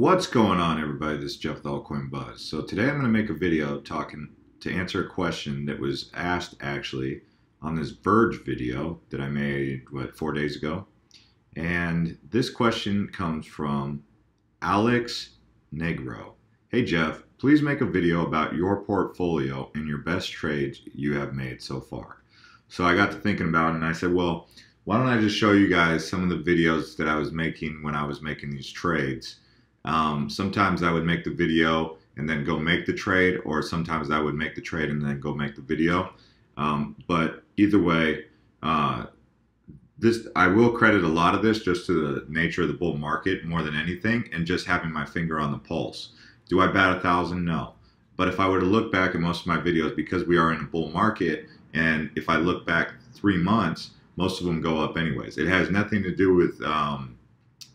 What's going on, everybody? This is Jeff with Altcoin Buzz. So today I'm going to make a video talking to answer a question that was asked actually on this Verge video that I made, 4 days ago. And this question comes from Alex Negro. Hey Jeff, please make a video about your portfolio and your best trades you have made so far. So I got to thinking about it and I said, well, why don't I just show you guys some of the videos that I was making when I was making these trades. Sometimes I would make the video and then go make the trade, or sometimes I would make the trade and then go make the video. But either way, I will credit a lot of this just to the nature of the bull market more than anything, and just having my finger on the pulse. Do I bat 1,000? No. But if I were to look back at most of my videos, because we are in a bull market, and if I look back 3 months, most of them go up anyways. It has nothing to do with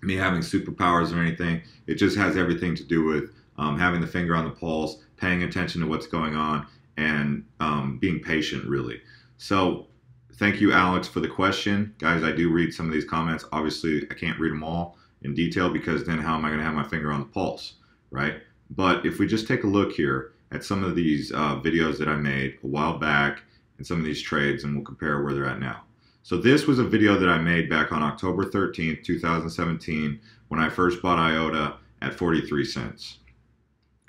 me having superpowers or anything. It just has everything to do with having the finger on the pulse, paying attention to what's going on, and being patient, really. So thank you, Alex, for the question. Guys, I do read some of these comments. Obviously, I can't read them all in detail, because then how am I going to have my finger on the pulse, right? But if we just take a look here at some of these videos that I made a while back and some of these trades, and we'll compare where they're at now. So this was a video that I made back on October 13th, 2017, when I first bought IOTA at 43 cents.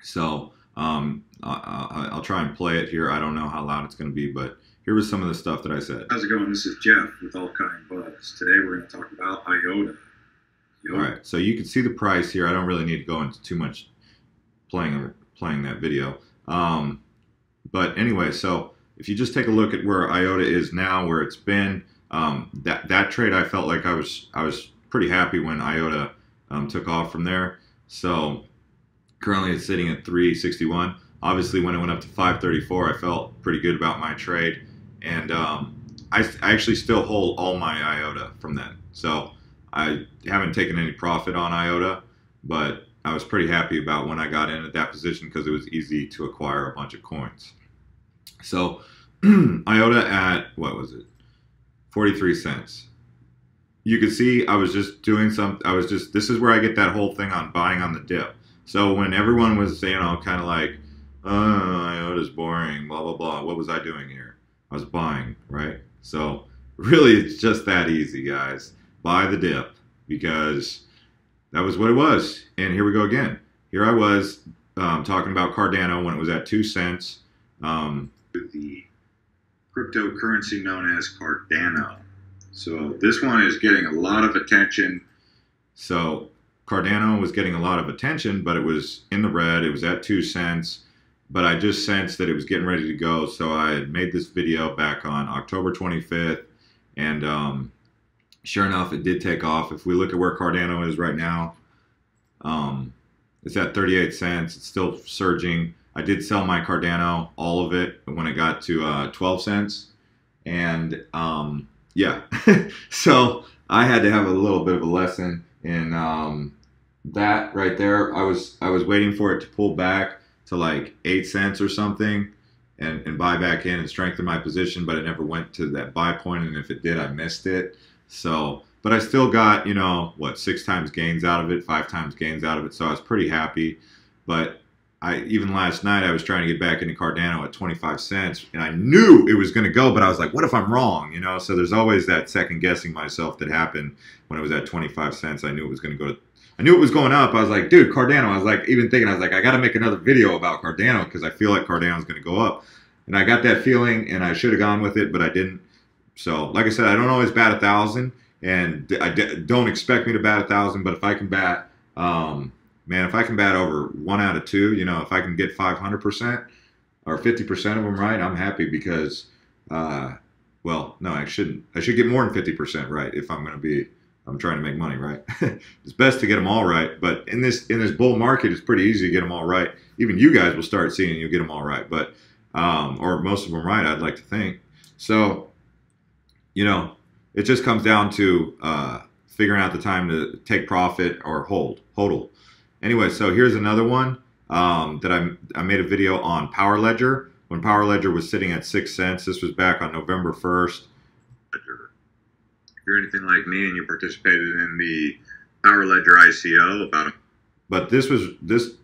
So I'll try and play it here. I don't know how loud it's going to be, but here was some of the stuff that I said. How's it going? This is Jeff with Altcoin Buzz. Today we're going to talk about IOTA. All right, so you can see the price here. I don't really need to go into too much playing that video. But anyway, so if you just take a look at where IOTA is now, where it's been, that trade, I felt like I was pretty happy when IOTA took off from there. So currently it's sitting at 361. Obviously, when it went up to 534, I felt pretty good about my trade, and I actually still hold all my IOTA from then. So I haven't taken any profit on IOTA, but I was pretty happy about when I got in at that position, because it was easy to acquire a bunch of coins. So IOTA at, what was it, 43 cents. You could see I was just doing this is where I get that whole thing on buying on the dip. So when everyone was, you know, kind of like, oh, IOTA's boring, blah, blah, blah, what was I doing here? I was buying, right? So really, it's just that easy, guys. Buy the dip, because that was what it was. And here we go again. Here I was talking about Cardano when it was at 2 cents. The cryptocurrency known as Cardano. So this one is getting a lot of attention. So Cardano was getting a lot of attention, but it was in the red. It was at 2 cents. But I just sensed that it was getting ready to go. So I had made this video back on October 25th. And sure enough, it did take off. If we look at where Cardano is right now, it's at 38 cents. It's still surging. I did sell my Cardano, all of it, when it got to 12 cents. And yeah, so I had to have a little bit of a lesson in that right there. I was waiting for it to pull back to like 8 cents or something and buy back in and strengthen my position, but it never went to that buy point, and if it did, I missed it. So, but I still got, you know, what, 6 times gains out of it, 5 times gains out of it, so I was pretty happy. But even last night, I was trying to get back into Cardano at 25 cents, and I knew it was going to go, but I was like, what if I'm wrong? You know, so there's always that second guessing myself that happened when it was at 25 cents. I knew it was going to go to, I knew it was going up. I was like, dude, Cardano. I was like, even thinking, I was like, I got to make another video about Cardano, because I feel like Cardano is going to go up. And I got that feeling, and I should have gone with it, but I didn't. So, like I said, I don't always bat 1,000, and I don't expect me to bat 1,000, but if I can bat, man, if I can bat over 1 out of 2, you know, if I can get 500% or 50% of them right, I'm happy, because, well, no, I shouldn't. I should get more than 50% right if I'm trying to make money, right? It's best to get them all right, but in this bull market, it's pretty easy to get them all right. Even you guys will start seeing you'll get them all right, but, or most of them right, I'd like to think. So, you know, it just comes down to figuring out the time to take profit or hodl. Anyway, so here's another one that I made a video on Power Ledger when Power Ledger was sitting at 6 cents. This was back on November 1st. If you're anything like me and you participated in the Power Ledger ICO about but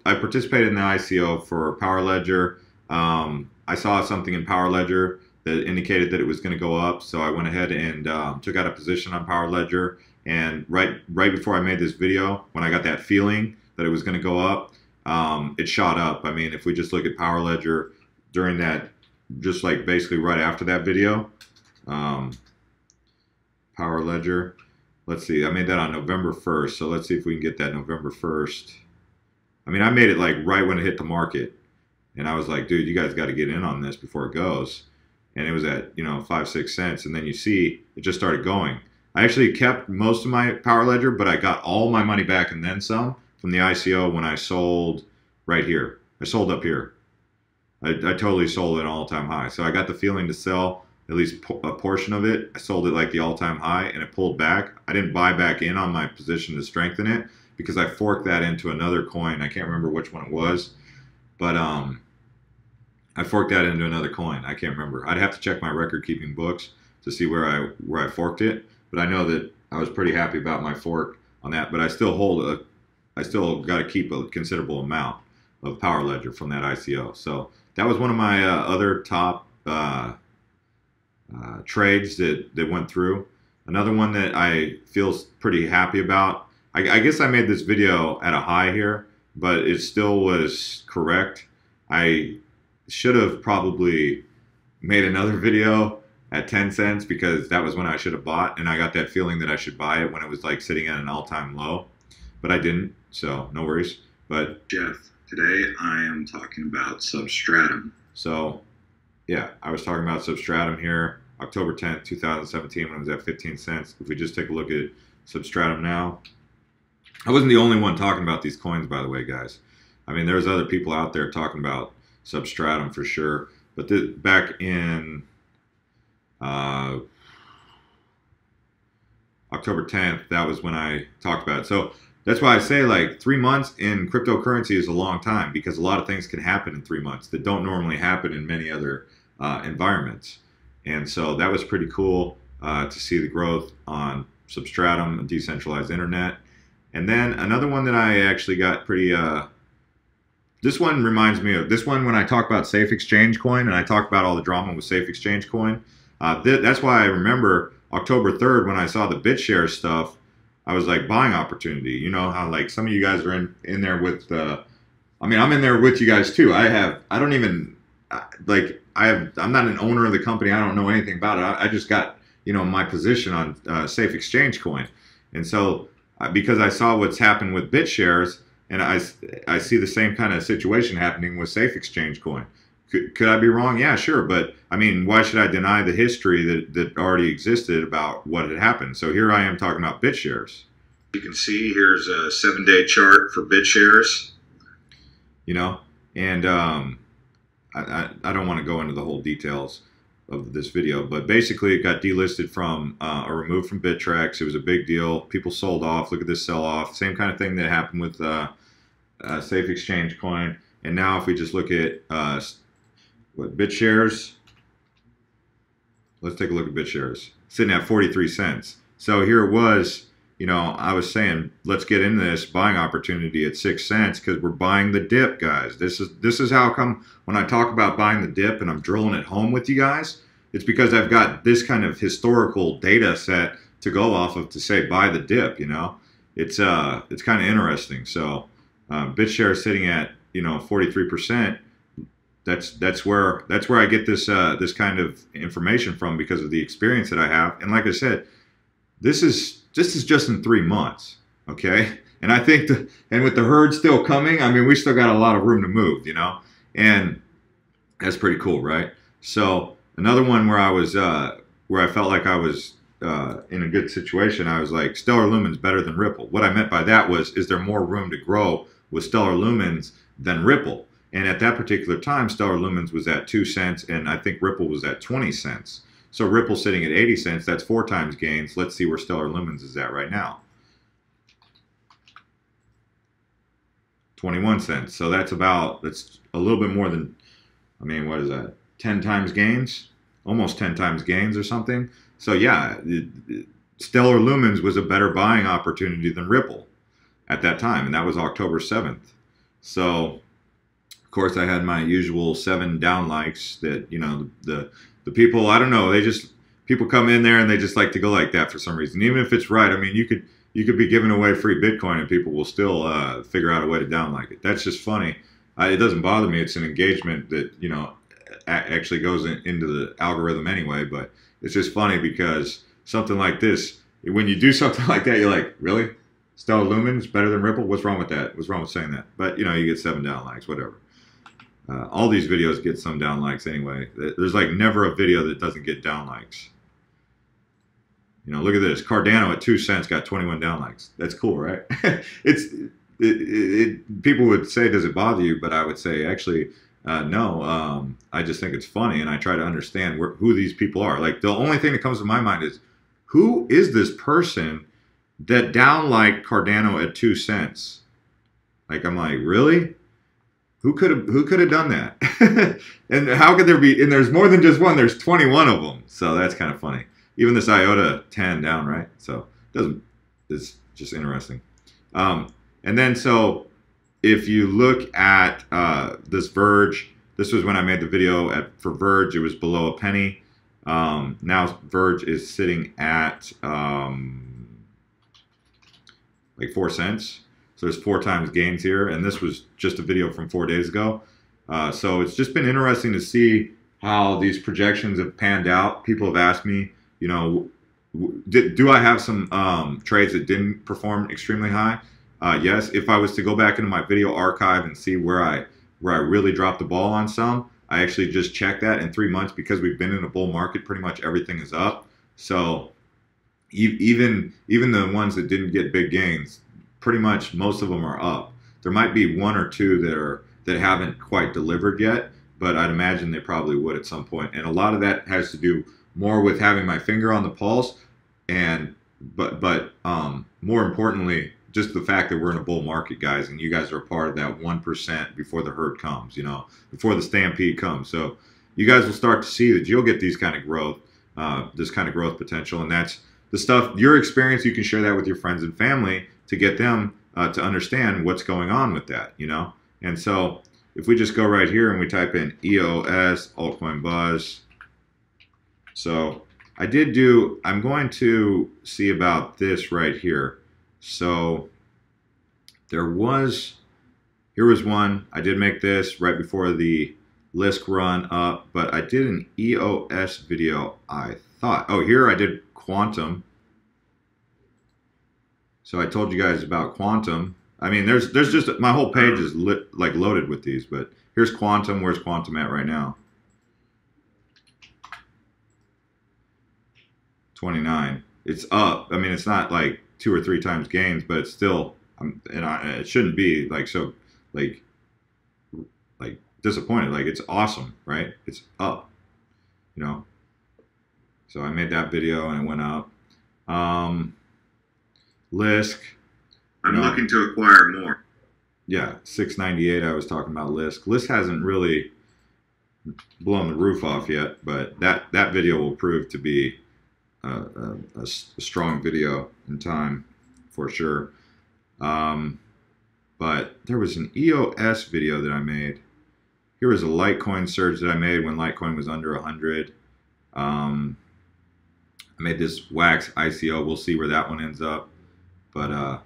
I participated in the ICO for Power Ledger. I saw something in Power Ledger that indicated that it was going to go up, so I went ahead and took out a position on Power Ledger. And right before I made this video, when I got that feeling that it was going to go up, it shot up. I mean, if we just look at Power Ledger during that, just like basically right after that video, Power Ledger. Let's see, I made that on November 1st, so let's see if we can get that November 1st. I mean, I made it like right when it hit the market, and I was like, dude, you guys got to get in on this before it goes. And it was at, 5-6 cents, and then you see it just started going. I actually kept most of my Power Ledger, but I got all my money back and then some from the ICO when I sold right here. I sold up here. I totally sold at an all-time high. So I got the feeling to sell at least a portion of it. I sold it like the all-time high, and it pulled back. I didn't buy back in on my position to strengthen it because I forked that into another coin. I can't remember which one it was, but I forked that into another coin. I can't remember. I'd have to check my record-keeping books to see where I forked it. But I know that I was pretty happy about my fork on that. But I still I still got to keep a considerable amount of Power Ledger from that ICO. So that was one of my other top trades that went through. Another one that I feel pretty happy about. I guess I made this video at a high here, but it still was correct. I should have probably made another video at 10 cents because that was when I should have bought, and I got that feeling that I should buy it when it was like sitting at an all-time low, but I didn't, so no worries. But Jeff, today I am talking about Substratum. So yeah, I was talking about Substratum here, October 10th, 2017, when it was at 15 cents. If we just take a look at Substratum now, I wasn't the only one talking about these coins, by the way, guys. I mean, there's other people out there talking about Substratum for sure, but back in October 10th, that was when I talked about it. So that's why I say like 3 months in cryptocurrency is a long time, because a lot of things can happen in 3 months that don't normally happen in many other environments. And so that was pretty cool to see the growth on Substratum, a decentralized internet. And then another one that I actually got pretty, this one reminds me of this one when I talk about Safe Exchange Coin, and I talk about all the drama with Safe Exchange Coin. That's why I remember October 3rd when I saw the Bitshares stuff. I was like, buying opportunity. You know how like some of you guys are in there with, I mean, I'm in there with you guys too. I'm not an owner of the company. I don't know anything about it. I just got, my position on Safe Exchange Coin. And so because I saw what's happened with Bitshares, and I see the same kind of situation happening with Safe Exchange Coin. Could I be wrong? Yeah, sure. But I mean, why should I deny the history that already existed about what had happened? So here I am talking about Bitshares. You can see here's a 7-day chart for Bitshares. And I don't want to go into the whole details of this video, but basically it got delisted from or removed from Bittrex. It was a big deal. People sold off. Look at this sell-off. Same kind of thing that happened with Safe Exchange Coin. And now if we just look at Bitshares, let's take a look at Bitshares. Sitting at 43 cents. So here it was, I was saying, let's get into this buying opportunity at 6 cents because we're buying the dip, guys. This is how come when I talk about buying the dip and I'm drilling it home with you guys, it's because I've got this kind of historical data set to go off of to say buy the dip, It's kind of interesting. So Bitshares sitting at 43%. That's where I get this this kind of information from because of the experience that I have. And like I said, this is just in 3 months, okay? And I think and with the herd still coming, I mean, we still got a lot of room to move, and that's pretty cool, right? So another one where I was where I felt like I was in a good situation, I was like, Stellar Lumens better than Ripple. What I meant by that was, is there more room to grow with Stellar Lumens than Ripple? And at that particular time, Stellar Lumens was at 2 cents, and I think Ripple was at 20 cents. So Ripple sitting at 80 cents, that's 4 times gains. Let's see where Stellar Lumens is at right now. 21 cents. So that's a little bit more than, I mean, what is that? 10 times gains? Almost 10 times gains or something. So yeah, Stellar Lumens was a better buying opportunity than Ripple. at that time, and that was October 7th. So, of course, I had my usual 7 down likes that, you know, the people, I don't know, people come in there and they just like to go like that for some reason. Even if it's right, I mean, you could be giving away free Bitcoin and people will still figure out a way to down like it. That's just funny. It doesn't bother me. It's an engagement that, you know, actually goes into the algorithm anyway, but it's just funny because something like this, when you do something like that, you're like, really? Stellar Lumens better than Ripple? What's wrong with that? What's wrong with saying that? But, you know, you get 7 down likes, whatever. All these videos get some down likes anyway. There's like never a video that doesn't get down likes. You know, look at this. Cardano at 2 cents got 21 down likes. That's cool, right? People would say, does it bother you? But I would say, actually, no. I just think it's funny, and I try to understand who these people are. Like, the only thing that comes to my mind is, who is this person that downliked Cardano at 2 cents? Like, I'm like, really? Who could have done that? And how could there be? And there's more than just one. There's 21 of them. So that's kind of funny. Even this IOTA 10 down, right? So it's just interesting. And then so if you look at this Verge, this was when I made the video for Verge. It was below a penny. Now Verge is sitting at like 4 cents. So there's 4 times gains here. And this was just a video from 4 days ago. So it's just been interesting to see how these projections have panned out. People have asked me, you know, do I have some trades that didn't perform extremely high? Yes. If I was to go back into my video archive and see where I really dropped the ball on some, I actually just checked that in 3 months because we've been in a bull market. Pretty much everything is up. So even the ones that didn't get big gains, pretty much most of them are up. There might be 1 or 2 that haven't quite delivered yet, but I'd imagine they probably would at some point. And a lot of that has to do more with having my finger on the pulse, but more importantly, just the fact that we're in a bull market, guys, and you guys are a part of that 1% before the herd comes, you know, before the stampede comes. So you guys will start to see that you'll get these kind of growth, this kind of growth potential, and that's the stuff, your experience, you can share that with your friends and family to get them to understand what's going on with that, you know. And so if we just go right here and we type in EOS, altcoin buzz. So I'm going to see about this right here. So here was one. I did make this right before the Lisk run up, but I did an EOS video, I thought. Oh, here I did Quantum. So I told you guys about Quantum. I mean, there's just, my whole page is like loaded with these, but here's Quantum. Where's Quantum at right now? 29. It's up. I mean, it's not like 2 or 3 times gains, but it's still, it shouldn't be like so, like disappointed. Like, it's awesome, right? It's up, you know. So I made that video and it went up. Lisk. I'm looking to acquire more. Yeah, 698. I was talking about Lisk. Lisk hasn't really blown the roof off yet, but that video will prove to be a strong video in time for sure. But there was an EOS video that I made. Here was a Litecoin surge that I made when Litecoin was under 100. I made this wax ICO. We'll see where that one ends up. But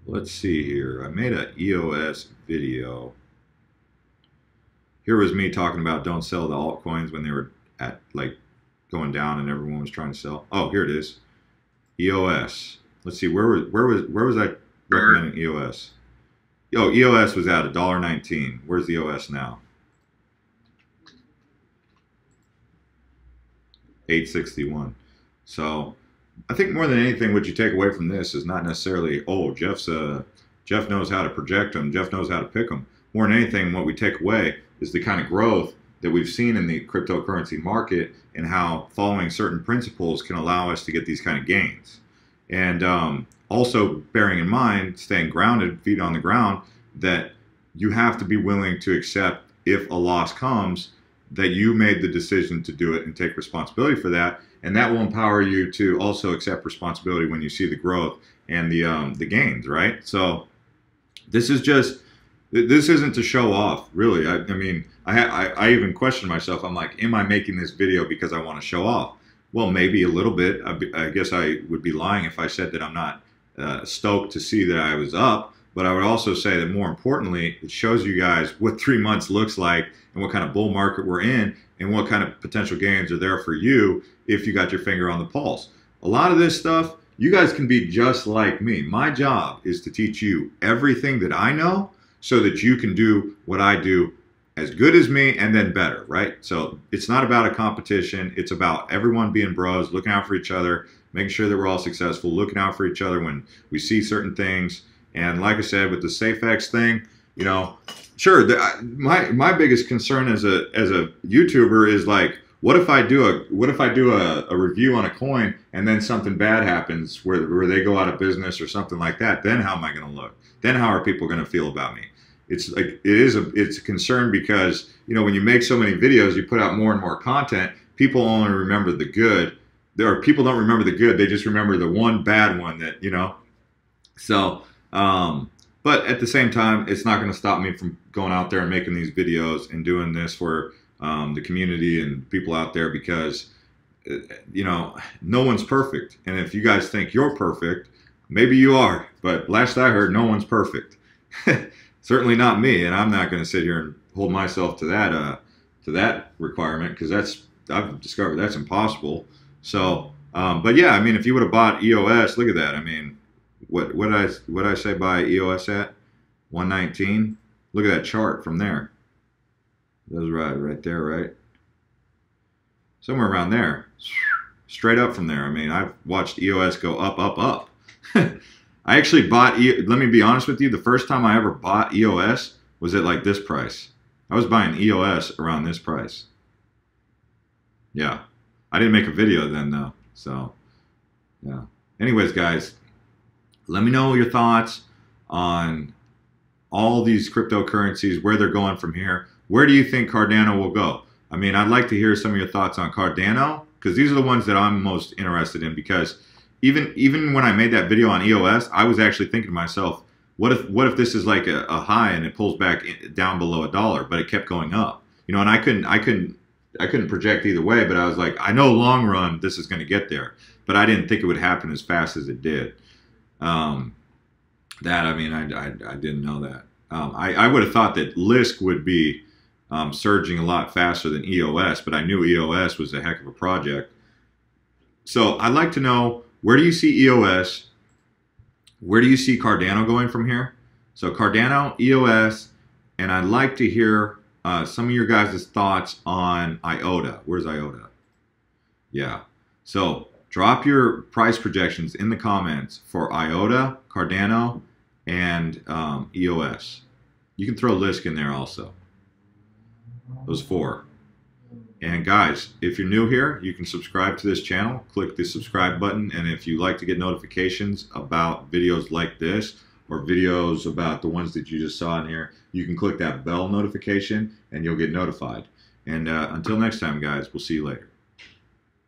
let's see here. I made an EOS video. Here was me talking about don't sell the altcoins when they were at like going down and everyone was trying to sell. Oh, here it is. EOS. Let's see, where was I recommending EOS? Oh, EOS was at $1.19. Where's the EOS now? 861. So I think more than anything, what you take away from this is not necessarily, oh, Jeff knows how to project them, Jeff knows how to pick them. More than anything, what we take away is the kind of growth that we've seen in the cryptocurrency market and how following certain principles can allow us to get these kind of gains. And also bearing in mind, staying grounded, feet on the ground, that you have to be willing to accept if a loss comes, that you made the decision to do it and take responsibility for that, and that will empower you to also accept responsibility when you see the growth and the gains, right? So this isn't to show off, really. I mean, I even question myself. I'm like, am I making this video because I want to show off? Well, maybe a little bit. I guess I would be lying if I said that I'm not stoked to see that I was up. But I would also say that more importantly, it shows you guys what 3 months looks like and what kind of bull market we're in and what kind of potential gains are there for you if you got your finger on the pulse. A lot of this stuff, you guys can be just like me. My job is to teach you everything that I know so that you can do what I do as good as me and then better, right? So it's not about a competition. It's about everyone being bros, looking out for each other, making sure that we're all successful, looking out for each other when we see certain things. And like I said, with the SafeX thing, you know, sure, my biggest concern as a YouTuber is like, what if I do a review on a coin and then something bad happens where they go out of business or something like that? Then how am I going to look? Then how are people going to feel about me? It's like it's a concern because, you know, when you make so many videos, you put out more and more content. People only remember the good. People don't remember the good. They just remember the one bad one that, you know. So, but at the same time, it's not going to stop me from going out there and making these videos and doing this for the community and people out there because, you know, no one's perfect. And if you guys think you're perfect, maybe you are. But last I heard, no one's perfect. Certainly not me. And I'm not going to sit here and hold myself to that requirement because I've discovered that's impossible. So, but yeah, I mean, if you would have bought EOS, look at that. I mean, what did I say buy EOS at? 119. Look at that chart from there. That was right there, right? Somewhere around there. Straight up from there. I mean, I've watched EOS go up, up, up. I actually bought, let me be honest with you, the first time I ever bought EOS was at like this price. I was buying EOS around this price. Yeah. I didn't make a video then though. So, yeah. Anyways, guys, let me know your thoughts on all these cryptocurrencies, where they're going from here. Where do you think Cardano will go? I mean, I'd like to hear some of your thoughts on Cardano because these are the ones that I'm most interested in because even when I made that video on EOS, I was actually thinking to myself, what if this is like a high and it pulls back down below $1, but it kept going up, you know? And I couldn't project either way, but I was like, I know long run this is going to get there, but I didn't think it would happen as fast as it did. I mean, I didn't know that. I would have thought that LISC would be surging a lot faster than EOS, but I knew EOS was a heck of a project. So I'd like to know, where do you see EOS? Where do you see Cardano going from here? So Cardano, EOS, and I'd like to hear some of your guys' thoughts on IOTA. Where's IOTA? Yeah. So drop your price projections in the comments for IOTA, Cardano, and EOS. You can throw LISC in there also. Those 4. And guys, if you're new here, you can subscribe to this channel. Click the subscribe button. And if you like to get notifications about videos like this or videos about the ones that you just saw in here, you can click that bell notification and you'll get notified. And until next time, guys, we'll see you later.